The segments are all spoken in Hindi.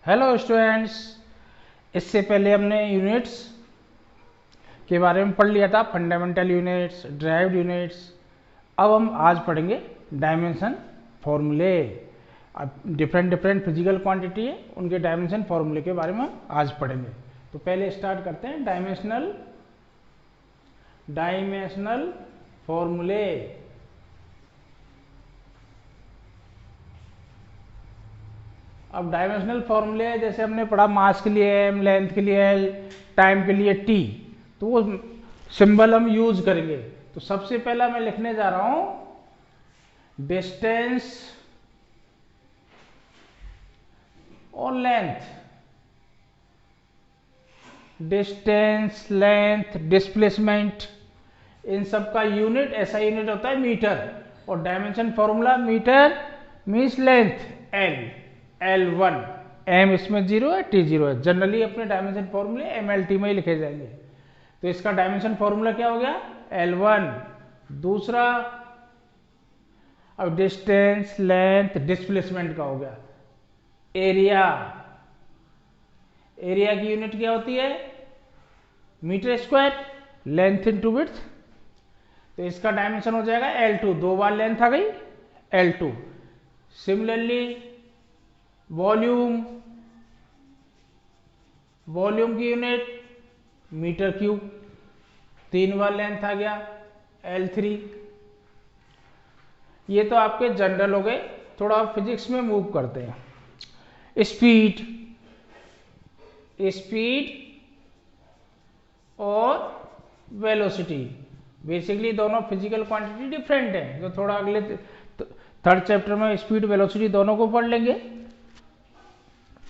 हेलो स्टूडेंट्स, इससे पहले हमने यूनिट्स के बारे में पढ़ लिया था, फंडामेंटल यूनिट्स, ड्राइव्ड यूनिट्स। अब हम आज पढ़ेंगे डायमेंशन फॉर्मूले। अब डिफरेंट फिजिकल क्वांटिटी है, उनके डायमेंशन फॉर्मूले के बारे में हम आज पढ़ेंगे। तो पहले स्टार्ट करते हैं डायमेंशनल फॉर्मूले। अब डायमेंशनल फॉर्मूले जैसे हमने पढ़ा, मास के लिए एम, लेंथ के लिए एल, टाइम के लिए टी, तो वो सिंबल हम यूज करेंगे। तो सबसे पहला मैं लिखने जा रहा हूं डिस्टेंस और लेंथ। डिस्टेंस, लेंथ, डिस्प्लेसमेंट, इन सब का यूनिट ऐसा यूनिट होता है मीटर। और dimension formula metre means length L, L1, m इसमें 0 है, t 0 है। जनरली अपने डायमेंशन फॉर्मूले MLT में ही लिखे जाएंगे। तो इसका डायमेंशन फॉर्मूला क्या हो गया? L1। दूसरा, अब डिस्टेंस, लेंथ, डिस्प्लेसमेंट का हो गया एरिया। एरिया की यूनिट क्या होती है? Metre square, length into width. तो इसका डायमेंशन हो जाएगा L2, दो बार लेंथ आ गई L2। सिमिलरली वॉल्यूम की यूनिट मीटर क्यूब, तीन बार लेंथ आ गया L3। ये तो आपके जनरल हो गए। थोड़ा फिजिक्स में मूव करते हैं। स्पीड और वेलोसिटी, बेसिकली दोनों फिजिकल क्वांटिटी डिफरेंट है। जो थोड़ा अगले थर्ड चैप्टर में स्पीड वेलोसिटी दोनों को पढ़ लेंगे।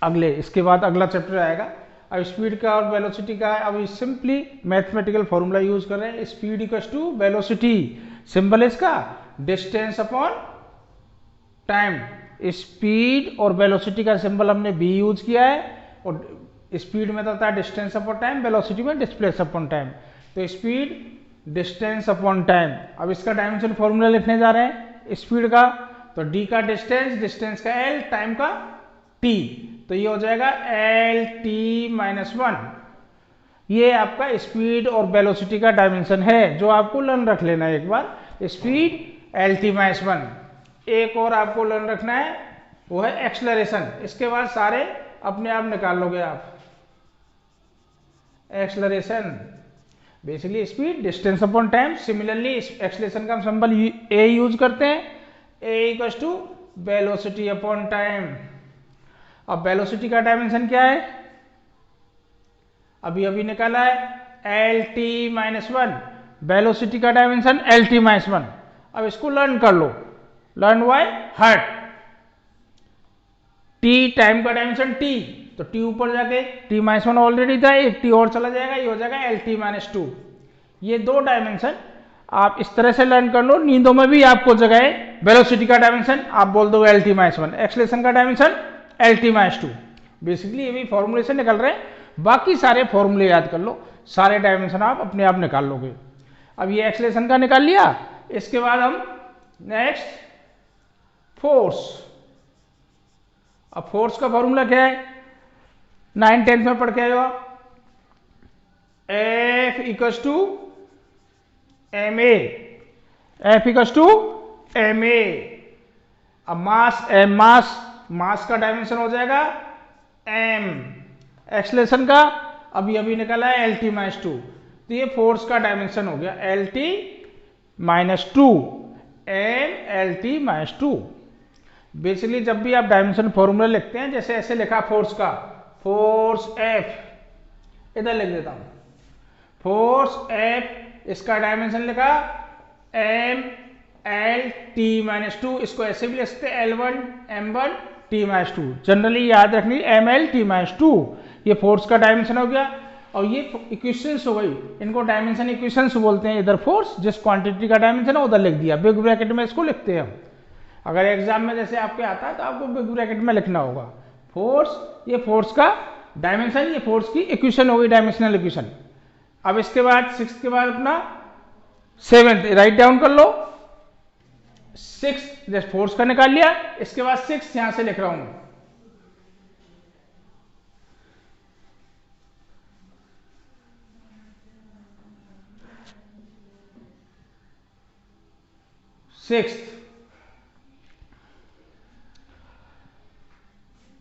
इसके बाद अगला चैप्टर आएगा। अब स्पीड का और वेलोसिटी का है। अब सिंपली मैथमेटिकल फॉर्मूला यूज कर रहे हैं। Speed equals to velocity, symbol इसका डिस्टेंस अपॉन टाइम। स्पीड और वेलोसिटी का सिंबल हमने बी यूज किया है, और स्पीड में तो होता है डिस्टेंस अपॉन टाइम, वेलोसिटी में डिस्प्लेस अपॉन टाइम। तो स्पीड डिस्टेंस अपॉन टाइम। अब इसका डायमेंशन फॉर्मूला लिखने जा रहे हैं स्पीड का। तो डी का डिस्टेंस का एल, टाइम का टी। तो ये हो जाएगा LT-1। ये आपका स्पीड और वेलोसिटी का डायमेंशन है, जो आपको लर्न रख लेना है एक बार। Speed LT-1। एक और आपको लर्न रखना है, वो है एक्सलरेशन। इसके बाद सारे अपने आप निकाल लोगे आप। Acceleration basically speed, distance upon time. Similarly acceleration का सिंबल ए यूज करते हैं, a equals to velocity upon time. अब वेलोसिटी का डायमेंशन क्या है? अभी निकाला है LT-1। वेलोसिटी का डायमेंशन LT-1। अब इसको लर्न कर लो। Learn by heart. T time का डायमेंशन टी, तो टी ऊपर जाके T-1 ऑलरेडी था, एक टी और चला जाएगा, ये हो जाएगा LT-2। ये दो डायमेंशन आप इस तरह से लर्न कर लो। नींदों में भी आपको जगह है। वेलोसिटी का डायमेंशन आप बोल दो LT-1, एक्सलेशन का डायमेंशन LT-2। बेसिकली ये भी फॉर्मूले से निकल रहे हैं। बाकी सारे फॉर्मूले याद कर लो, सारे डायमेंशन आप अपने आप निकाल लोगे। अब ये एक्सलेशन का निकाल लिया। इसके बाद हम नेक्स्ट फोर्स। अब फोर्स का फॉर्मूला क्या है? 9th-10th में पढ़ के आए हो आप। F equals to MA। F equals to MA। अब मास का डायमेंशन हो जाएगा m। एक्सलेशन का अभी निकला है LT-2। तो ये फोर्स का डायमेंशन हो गया LT-2, m LT-2। बेसिकली जब भी आप डायमेंशन फॉर्मूला लिखते हैं, जैसे ऐसे लिखा फोर्स का, फोर्स F, इधर लिख देता हूं फोर्स F। इसका डायमेंशन लिखा m LT-2। इसको ऐसे भी लिख सकते L1 M1 T-2। जनरली याद रखनी MLT-2। ये फोर्स का डायमेंशन हो गया। और ये इक्वेशंस हो गई, इनको डायमेंशन इक्वेशंस बोलते हैं। इधर फोर्स, जिस क्वांटिटी का डायमेंशन है उधर लिख दिया, बिग ब्रैकेट में इसको लिखते हैं हम। अगर एग्जाम में जैसे आपके आता है तो आपको बिग ब्रैकेट में लिखना होगा फोर्स। ये फोर्स का डायमेंशन, ये फोर्स की इक्वेशन हो गई, डायमेंशनल इक्वेशन। अब इसके बाद 6 के बाद अपना 7th राइट डाउन कर लो। 6 जैसे फोर्स का निकाल लिया। इसके बाद 6 यहां से लिख रहा हूं, sixth,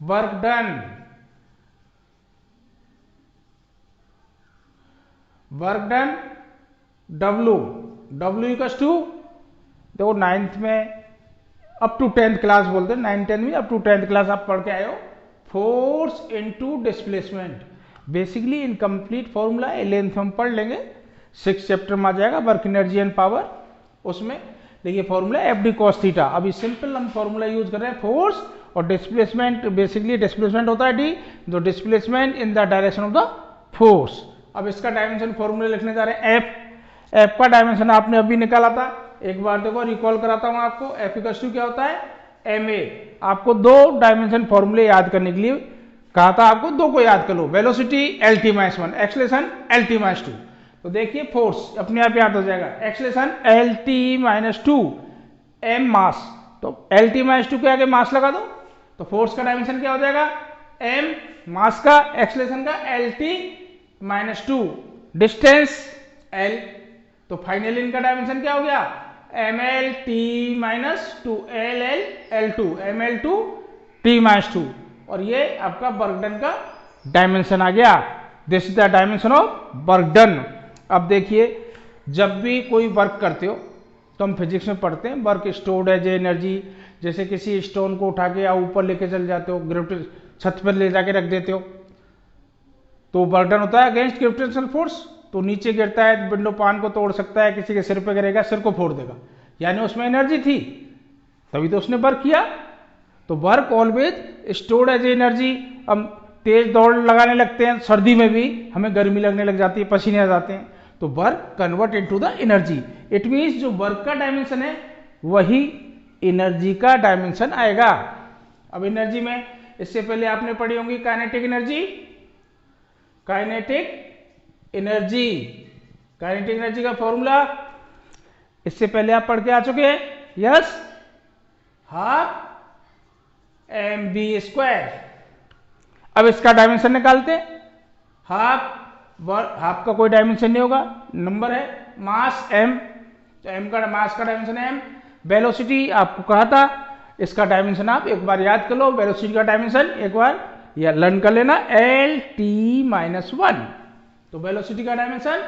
work done, W, W equals to, देखो नाइन्थ में अप टू 10th क्लास बोलते हैं, 9 10 में अप टू 10th क्लास आप पढ़ के आए हो, force into displacement. Basically incomplete formula 11th में हम पढ़ लेंगे, 6th चैप्टर में आ जाएगा वर्क एनर्जी एंड पावर, उसमें देखिए formula F D cos theta. अभी सिंपल हम फॉर्मूला यूज कर रहे हैं, फोर्स और डिस्प्लेसमेंट, बेसिकली डिस्प्लेसमेंट होता है डी, जो displacement in the direction of the force. अब इसका डायमेंशन फॉर्मूला लिखने जा रहे हैं, एफ का डायमेंशन आपने अभी निकाला था, एक बार देखो रिकॉल कराता हूं आपको, एफ इक्वल्स टू क्या होता है, एम ए। आपको दो डायमेंशन फॉर्मूले याद करने के लिए कहा था, आपको दो को याद कर लो, velocity L T minus 1, acceleration L T minus 2। तो देखिए फोर्स अपने आप याद हो जाएगा, acceleration L T minus 2, M mass, तो एल टी माइनस 2 के आगे मास लगा दो, तो फोर्स का डायमेंशन क्या हो जाएगा, एम मास का, एक्सलेशन का L T minus 2, distance L, तो फाइनली इनका डायमेंशन क्या हो गया, M L T minus 2, L L L 2, M L 2 T minus 2, और ये आपका वर्क डन का डायमेंशन आ गया। This is the dimension of work done. अब देखिए जब भी कोई वर्क करते हो तो हम फिजिक्स में पढ़ते हैं, वर्क स्टोर्ड एज एनर्जी, जैसे किसी स्टोन को उठा के या ऊपर लेके चल जाते हो, ग्रेविटी छत पर ले जाके रख देते हो, तो वर्क डन होता है अगेंस्ट ग्रेविटेशनल फोर्स। तो नीचे गिरता है, विंडो पान को तोड़ सकता है, किसी के सिर पे गिरेगा, सिर को फोड़ देगा, यानी उसमें एनर्जी थी, तभी तो उसने वर्क किया। तो work always stored as energy. हम तेज दौड़ लगाने लगते हैं, सर्दी में भी हमें गर्मी लगने लग जाती है, पसीने आ जाते हैं, तो work convert into the energy. It means जो वर्क का डायमेंशन है वही एनर्जी का डायमेंशन आएगा। अब एनर्जी में इससे पहले आपने पढ़ी होंगी kinetic energy, kinetic energy, kinetic energy का फॉर्मूला इससे पहले आप पढ़ के आ चुके हैं, yes, half M B square. अब इसका डायमेंशन निकालते हैं, हाफ का कोई डायमेंशन नहीं होगा, नंबर है, मास एम, तो एम का मास का डायमेंशन एम, वेलोसिटी आपको कहा था, इसका डायमेंशन आप एक बार याद कर लो, वेलोसिटी का डायमेंशन एक बार या लर्न कर लेना, एल टी माइनस 1, तो वेलोसिटी का डायमेंशन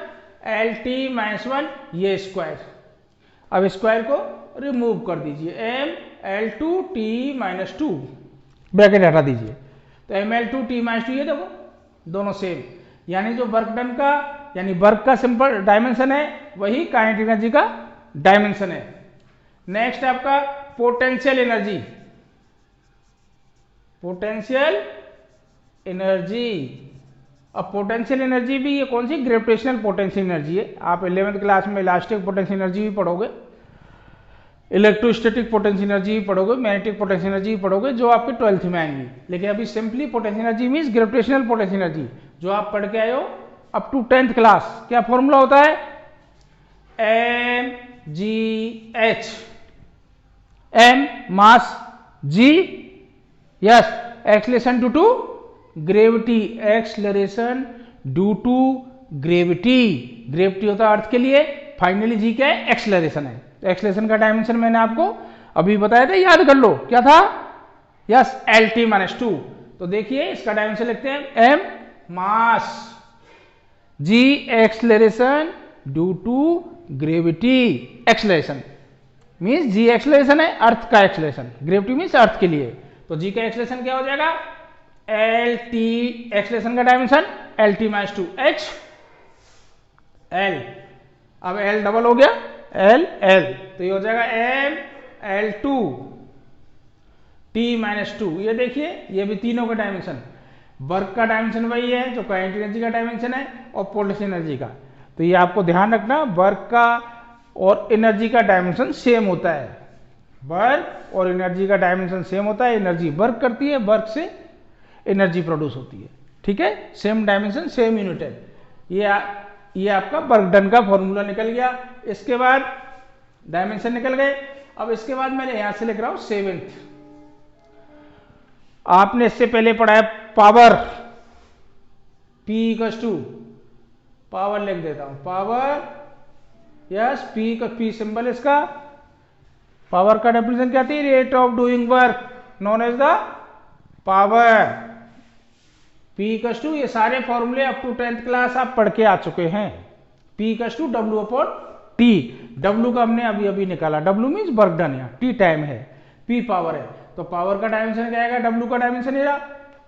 एल टी माइनस 1, ये स्क्वायर। अब स्क्वायर को रिमूव कर दीजिए, M L two T minus 2, bracket हटा दीजिए, तो M L two T minus 2, ये देखो दोनों सेम, यानी जो वर्क डन का, यानी वर्क का सिंपल डायमेंशन है वही काइनेटिक एनर्जी का डायमेंशन है। नेक्स्ट आपका पोटेंशियल एनर्जी, पोटेंशियल एनर्जी। अब पोटेंशियल एनर्जी भी ये कौन सी, ग्रेविटेशनल पोटेंशियल एनर्जी है। आप 11th क्लास में इलास्टिक पोटेंशियल एनर्जी भी पढ़ोगे, इलेक्ट्रोस्टैटिक पोटेंशियल एनर्जी भी पढ़ोगे, मैग्नेटिक पोटेंशियल एनर्जी भी पढ़ोगे, जो आपके 12th में आएंगी। लेकिन अभी simply potential energy means gravitational potential energy, जो आप पढ़ के आए हो अप टू 10th क्लास। क्या फॉर्मूला होता है, M G H, M mass, G yes acceleration due to gravity, acceleration due to gravity, gravity होता है अर्थ के लिए, फाइनली जी क्या है, एक्सलरेशन है। तो एक्सलेशन का डायमेंशन मैंने आपको अभी बताया था, याद कर लो क्या था, यस एल टी माइनस 2। तो देखिए इसका डायमेंशन लिखते हैं, M mass, G acceleration due to gravity, acceleration means G acceleration है, अर्थ का एक्सलरेशन, ग्रेविटी मीन्स अर्थ के लिए, तो जी का एक्सलरेशन क्या हो जाएगा, एल टी, एक्सलेशन का dimension L T minus 2, H L, अब एल डबल हो गया, एल एल, तो ये हो जाएगा M L two T minus 2। ये देखिए ये भी तीनों का डायमेंशन, वर्क का डायमेंशन वही है जो काइनेटिक एनर्जी का डायमेंशन है, और पोटेंशियल एनर्जी का। तो ये आपको ध्यान रखना, वर्क का और एनर्जी का डायमेंशन सेम होता है, वर्क और एनर्जी का डायमेंशन सेम होता है, एनर्जी वर्क करती है, वर्क से एनर्जी प्रोड्यूस होती है, ठीक है, सेम डायमेंशन सेम यूनिट है। ये आपका वर्क डन का फॉर्मूला निकल गया। इसके बाद डायमेंशन निकल गए। अब इसके बाद मैं यहां से लिख रहा हूं 7th, आपने इससे पहले पढ़ा है power, P equals to power लिख देता हूं, पावर, यस P का P सिंबल इसका, पावर का डेफिनेशन क्या थी? Rate of doing work known as the power. P equals to, ये सारे फॉर्मूले अप टू 10th क्लास आप पढ़ के आ चुके हैं। P equals to W upon T। W का हमने अभी अभी निकाला, W मीन्स वर्क डन, यहाँ T टाइम है, P पावर है, तो पावर का डायमेंशन क्या आएगा? W का डायमेंशन ये रहा,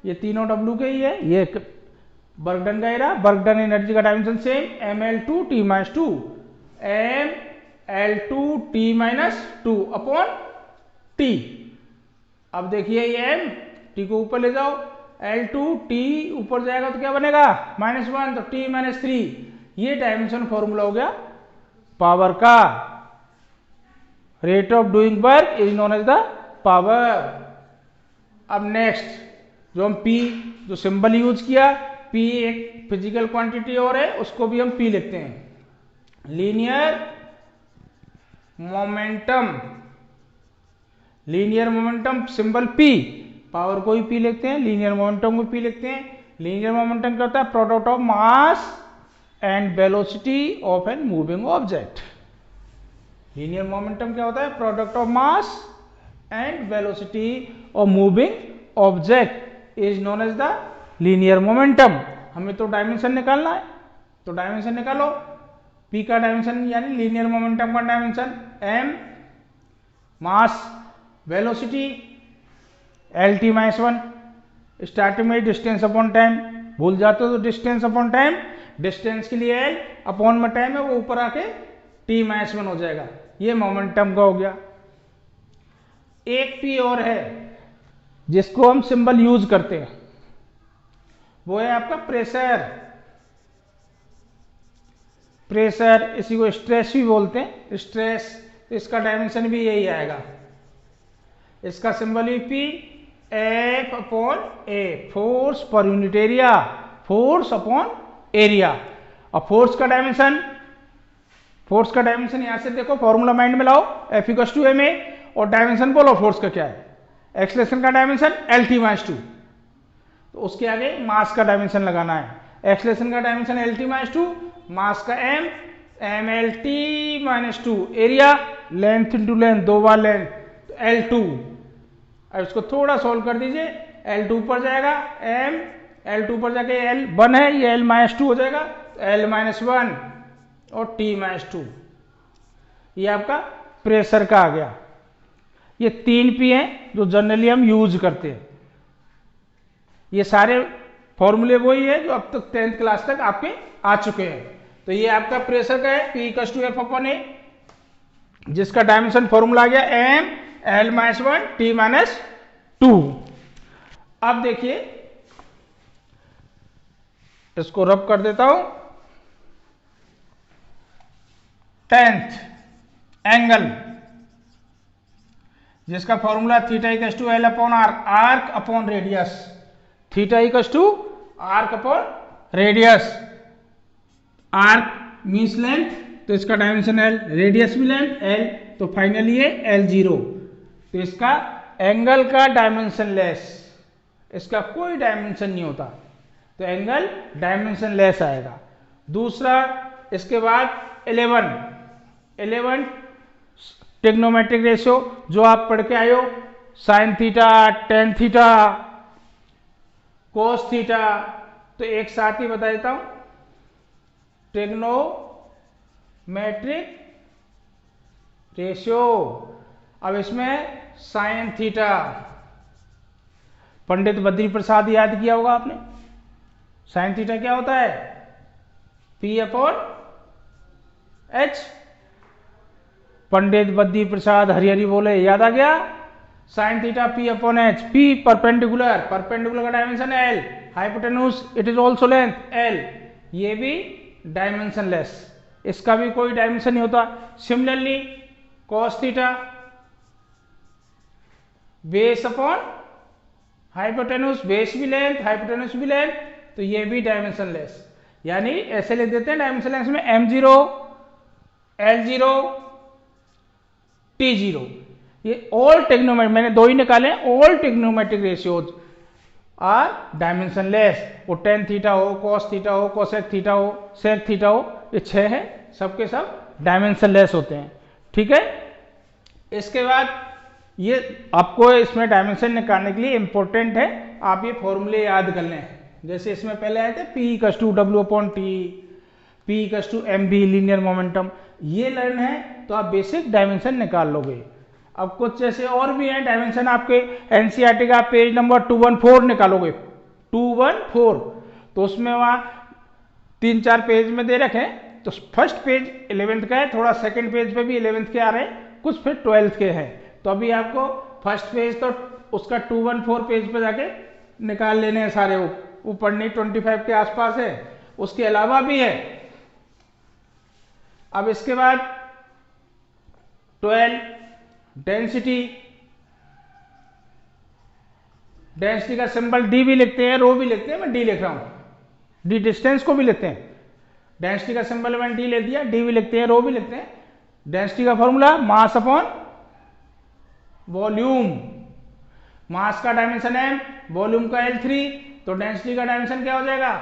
ये तीनों W के ही है, ये वर्क डन का ही रहा। वर्क डन एनर्जी का dimension same, mL2T minus 2, mL2T minus 2 upon T। अब देखिए ये m, T को ऊपर ले जाओ, L2T ऊपर जाएगा तो क्या बनेगा? -1, तो T माइनस 3। ये डायमेंशन फॉर्मूला हो गया पावर का। Rate of doing work is known as the power. अब नेक्स्ट जो हम P, जो सिंबल यूज किया, P एक फिजिकल क्वांटिटी और है, उसको भी हम P लिखते हैं। Linear momentum, linear momentum symbol P, power को भी P लिखते हैं, लीनियर मोमेंटम को P लिखते हैं। लीनियर मोमेंटम क्या होता है? Product of mass and velocity of an moving object. Linear momentum क्या होता है? Product of mass and velocity of moving object is known as the linear momentum. हमें तो डायमेंशन निकालना है, तो डायमेंशन निकालो। P का डायमेंशन यानी लीनियर मोमेंटम का डायमेंशन m, मास वेलोसिटी LT माइनस 1, स्टार्टिंग में डिस्टेंस अपॉन टाइम, भूल जाते हो तो डिस्टेंस अपॉन टाइम, डिस्टेंस के लिए L अपॉन में टाइम है, वो ऊपर आके T माइनस 1 हो जाएगा। ये मोमेंटम का हो गया। एक P और है जिसको हम सिंबल यूज करते हैं, वो है आपका प्रेशर। प्रेशर, इसी को स्ट्रेस भी बोलते हैं, स्ट्रेस। इसका डायमेंशन भी यही आएगा, इसका सिंबल भी P, F upon A, force per unit area, force upon area. और फोर्स का डायमेंशन, फोर्स का डायमेंशन यहां से देखो, फॉर्मूला माइंड में लाओ, F इक्वल्स टू ma, और डायमेंशन बोलो फोर्स का क्या है? एक्सलेशन का डायमेंशन LT माइनस 2, तो उसके आगे मास का डायमेंशन लगाना है। एक्सलेशन का डायमेंशन LT माइनस 2, मास का m, mLT minus 2, area length into length, 2 बार लेंथ, तो L2। अब इसको थोड़ा सोल्व कर दीजिए, L2 पर जाएगा m, L2 पर जाके L 1 है, ये L माइनस 2 हो जाएगा, L माइनस 1 और T माइनस 2। ये आपका प्रेशर का आ गया। ये 3 P हैं जो जनरली हम यूज करते हैं। ये सारे फॉर्मूले वही है जो अब तक 10th क्लास तक आपके आ चुके हैं। तो ये आपका प्रेशर का है, P equals to F upon A, जिसका डायमेंशन फॉर्मूला आ गया m, L minus 1, T minus 2। अब देखिए, इसको रब कर देता हूं। 10th एंगल, जिसका formula theta equals to L upon R, arc upon radius. Theta equals to arc upon radius. Arc means length, तो इसका डायमेंशन L, रेडियस भी लेंथ L, तो फाइनली ये L0। तो इसका एंगल का डायमेंशन लेस, इसका कोई डायमेंशन नहीं होता, तो एंगल डायमेंशन लेस आएगा। दूसरा, इसके बाद 11 ट्रिग्नोमेट्रिक रेशियो, जो आप पढ़ के आए हो, sine theta, tan theta, cos theta. तो एक साथ ही बता देता हूं, ट्रिग्नोमेट्रिक रेशियो। अब इसमें साइन थीटा, पंडित बद्री प्रसाद याद किया होगा आपने। साइन थीटा क्या होता है? P upon H। Pandit Badri Prasad Harihari बोले, याद आ गया? Sine theta P upon H। P perpendicular, perpendicular का dimension L, hypotenuse it is also length L। ये भी डायमेंशन लेस, इसका भी कोई डायमेंशन नहीं होता। Similarly cos theta, base upon hypotenuse, base भी लेंथ, हाइपोटेन्यूज भी लेंथ, तो ये भी डायमेंशन लेस। यानी ऐसे लिख देते हैं डायमेंशन लेस में m0, L0, T0। ये ऑल ट्रिग्नोमेट्रिक, मैंने 2 ही निकाले, all trigonometric ratios are dimensionless. वो टेन थीटा हो, कॉस थीटा हो, कोसेक थीटा हो, सेक थीटा हो, ये 6 है, सबके सब डायमेंशन लेस होते हैं। ठीक है। इसके बाद ये आपको इसमें डायमेंशन निकालने के लिए इंपॉर्टेंट है, आप ये फॉर्मूले याद कर लें। जैसे इसमें पहले आए थे P equals to W/T, P equals to mv linear momentum, ये लर्न है तो आप बेसिक डायमेंशन निकाल लोगे। अब कुछ जैसे और भी हैं डायमेंशन, आपके एनसीईआरटी का पेज नंबर 214 निकालोगे, 214, तो उसमें वहाँ 3-4 पेज में दे रखे हैं। तो फर्स्ट पेज 11th का है, थोड़ा सेकंड पेज पे भी 11th के आ रहे हैं, कुछ फिर 12th के हैं। तो अभी आपको फर्स्ट पेज तो उसका 214 पेज पे जाके निकाल लेने हैं सारे, वो पढ़ने 25 के आसपास है, उसके अलावा भी है। अब इसके बाद 12 डेंसिटी का सिंबल डी भी लिखते हैं, रो भी लिखते हैं, मैं डी लिख रहा हूं, डी डिस्टेंस को भी लिखते हैं। डेंसिटी का सिंबल मैंने डी लिख दिया, डी भी लिखते हैं, रो भी लिखते हैं। डेंसिटी का फॉर्मूला मास अपॉन वॉल्यूम, मास का डायमेंशन m, वॉल्यूम का L3, तो डेंसिटी का डायमेंशन क्या हो जाएगा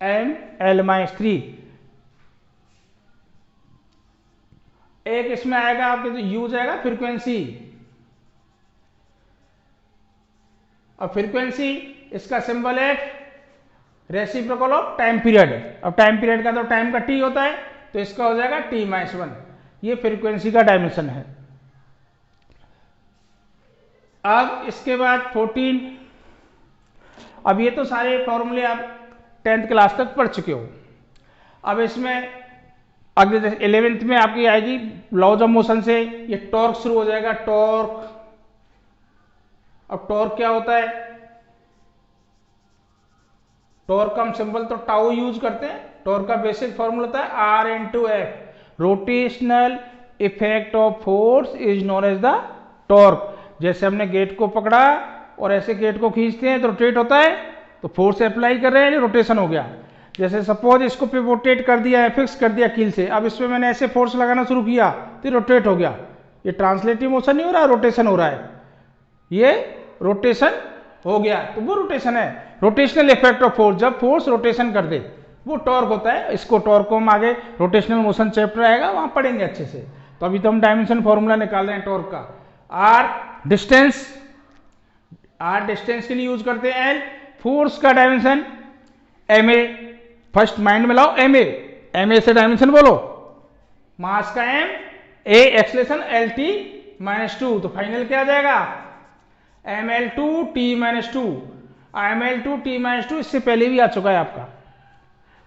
ml-3। एक इसमें आएगा आपके तो यूज आएगा फ्रीक्वेंसी, और फ्रीक्वेंसी इसका सिंबल है रेसिप्रोकल ऑफ टाइम पीरियड। अब टाइम पीरियड का तो टाइम का t होता है, तो इसका हो जाएगा t-1, ये फ्रीक्वेंसी का डायमेंशन है। अब इसके बाद 14, अब ये तो सारे फॉर्मूले आप 10th क्लास तक पढ़ चुके हो। अब इसमें अगले 11th में आपकी आएगी लॉज ऑफ मोशन से ये टॉर्क शुरू हो जाएगा, टॉर्क। अब टॉर्क क्या होता है, टॉर्क का हम सिंबल तो टाउ यूज करते हैं। टॉर्क का बेसिक फॉर्मूला होता है R×F, rotational effect of force is known as the torque. जैसे हमने गेट को पकड़ा और ऐसे गेट को खींचते हैं तो रोटेट होता है, तो फोर्स अप्लाई कर रहे हैं, रोटेशन हो गया। जैसे सपोज इसको पिवोटेट कर दिया है, फिक्स कर दिया कील से, अब इसमें मैंने ऐसे फोर्स लगाना शुरू किया तो रोटेट हो गया। ये ट्रांसलेटिव मोशन नहीं हो रहा, रोटेशन हो रहा है, ये रोटेशन हो गया, तो वो रोटेशन है। रोटेशनल इफेक्ट ऑफ फोर्स, जब फोर्स रोटेशन कर दे वो टॉर्क होता है। इसको टॉर्क को हम आगे रोटेशनल मोशन चैप्टर आएगा वहां पढ़ेंगे अच्छे से। तो अभी तो हम डायमेंशन फॉर्मूला निकाल रहे हैं टॉर्क का। आर डिस्टेंस के लिए यूज करते हैं एल, फोर्स का dimension M A, first mind में लाओ एम ए से डायमेंशन बोलो, मास का एम, ए एक्सलेशन LT-2, तो फाइनल क्या आ जाएगा ml2T-2। ml2T-2 इससे पहले भी आ चुका है आपका।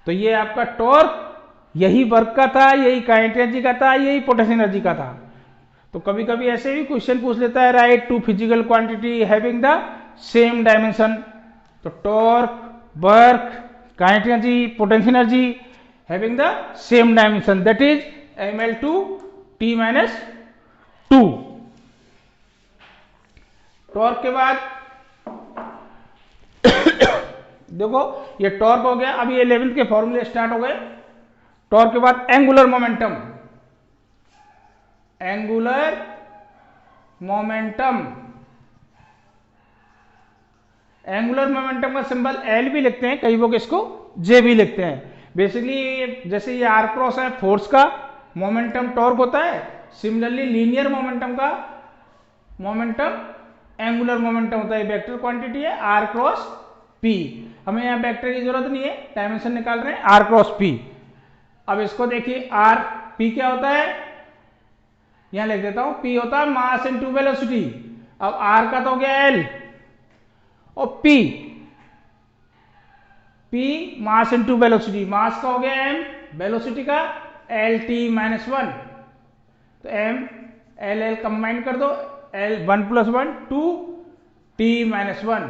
तो ये आपका टॉर्क यही वर्क का था, यही काइनेटिक एनर्जी का था, यही पोटेंशियल एनर्जी का था। तो कभी कभी ऐसे भी क्वेश्चन पूछ लेता है, write two physical quantity having the same dimension. तो torque, work, kinetic energy, potential energy having the same dimension, that is ml2T-2। Torque के बाद देखो ये टॉर्क हो गया। अभी 11th के फॉर्मूले स्टार्ट हो गए। टॉर्क के बाद एंगुलर मोमेंटम, एंगुलर मोमेंटम का सिंबल L भी लिखते हैं, कई लोग इसको J भी लिखते हैं। बेसिकली जैसे ये R क्रॉस है फोर्स का, मोमेंटम टॉर्क होता है। सिमिलरली लीनियर मोमेंटम का मोमेंटम एंगुलर मोमेंटम होता है, वेक्टर क्वांटिटी है R×P। हमें यहाँ वेक्टर की जरूरत नहीं है, डायमेंशन निकाल रहे हैं R×P। अब इसको देखिए P क्या होता है, यहां लिख देता हूं, P होता है मास इनटू वेलोसिटी। अब R का तो हो गया L और P मास इनटू वेलोसिटी, मास का हो गया M, वेलोसिटी का LT-1, तो M LL कंबाइन कर दो, L1 + 1 2 T-1,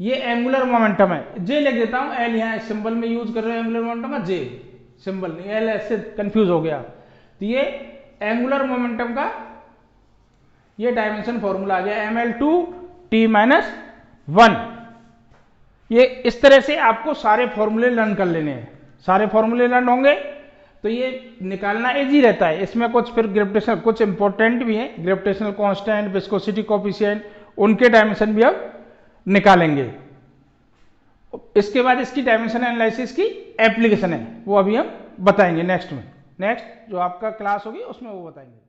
ये एंगुलर मोमेंटम है। J लिख देता हूं, L यहां सिंबल में यूज कर रहे हैं एंगुलर मोमेंटम का, J सिंबल नहीं, L ऐसे कंफ्यूज हो गया। तो ये एंगुलर मोमेंटम का ये डायमेंशन फॉर्मूला आ गया ml2T-1। ये इस तरह से आपको सारे फॉर्मूले लर्न कर लेने हैं। सारे फॉर्मूले लर्न होंगे तो ये निकालना इजी रहता है। इसमें कुछ फिर ग्रेविटेशनल कुछ इंपॉर्टेंट भी है, ग्रेविटेशनल कांस्टेंट, विस्कोसिटी कोएफिशिएंट, उनके डायमेंशन भी अब निकालेंगे। इसके बाद इसकी डायमेंशन एनालिसिस की एप्लीकेशन है, वो अभी हम बताएंगे नेक्स्ट में। नेक्स्ट जो आपका क्लास होगी उसमें वो बताएंगे।